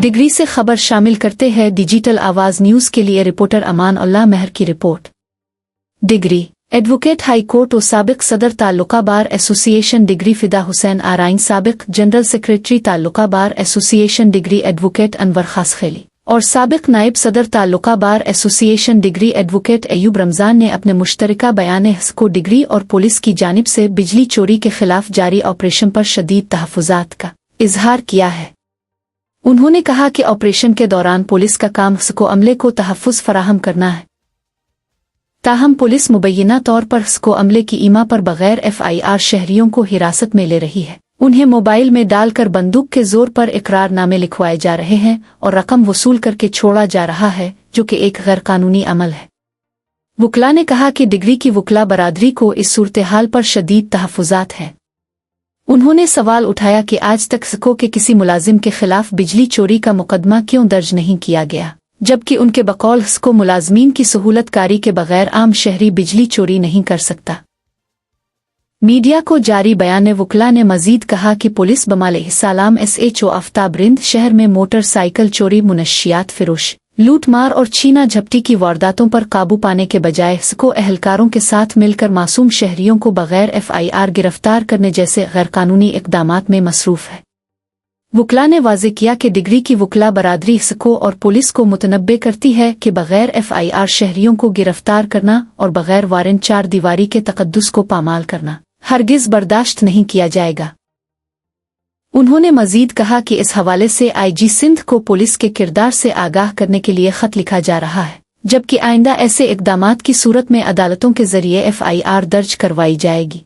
Degree से खबर शामिल करते हैं डिजिटल आवाज न्यूज के लिए रिपोर्टर अमान उल्लाह महर की report. Degree advocate high court और साबिक सदर ताल्लुका बार एसोसिएशन डिग्री फिदा हुसैन आराइन, साबिक general secretary Taluka bar association Digri advocate Anwar Khaskheli और साबिक नायब सदर Taluka bar association Digri advocate Ayub Ramzan ने अपने मुश्तरका बयान को डिग्री और पुलिस की जानिब से बिजली चोरी के खिलाफ जारी ऑपरेशन पर शदीद तहफ़्फ़ुज़ात का इजहार किया है। उन्होंने कहा कि ऑपरेशन के दौरान पुलिस का काम को अमले को तहफ़्फ़ुज़ फराहम करना है, ताहम पुलिस मुबैना तौर पर को अमले की ईमा पर बगैर FIR शहरियों को हिरासत में ले रही है। उन्हें मोबाइल में डालकर बंदूक के जोर पर इकरारनामे लिखवाए जा रहे हैं और रकम वसूल करके छोड़ा जा रहा है, जो कि एक गैर कानूनी अमल है। वुकला ने कहा कि डिग्री की वुकला बरादरी को इस सूरत-ए-हाल पर शदीद तहफ़्फ़ुज़ात है। उन्होंने सवाल उठाया कि आज तक SCO के किसी मुलाजिम के खिलाफ बिजली चोरी का मुकदमा क्यों दर्ज नहीं किया गया, जबकि उनके बकौल SCO मुलाजमीन की सहूलत कारी के बगैर आम शहरी बिजली चोरी नहीं कर सकता। मीडिया को जारी बयान में वुकला ने मजीद कहा कि पुलिस बमाल-ए-सलाम SHO आफ्ताब रिंद शहर में मोटरसाइकिल चोरी, मुनशियात फिरोश, लूटमार और छीना झपटी की वारदातों पर काबू पाने के बजाय SCO एहलकारों के साथ मिलकर मासूम शहरियों को बगैर FIR गिरफ्तार करने जैसे गैरकानूनी इक़दामात में मसरूफ़ है। वुकला ने वाज़े किया कि डिग्री की वुकला बरादरी SCO और पुलिस को मुतनब्बे करती है कि बगैर FIR शहरियों को गिरफ्तार करना और बगैर वारंट चार दीवारी के तक़द्दुस को पामाल करना हरगिज़ बर्दाश्त नहीं किया जाएगा। उन्होंने मजीद कहा कि इस हवाले से IG सिंध को पुलिस के किरदार से आगाह करने के लिए ख़त लिखा जा रहा है, जबकि आइंदा ऐसे इक़दामात की सूरत में अदालतों के ज़रिए FIR दर्ज करवाई जाएगी।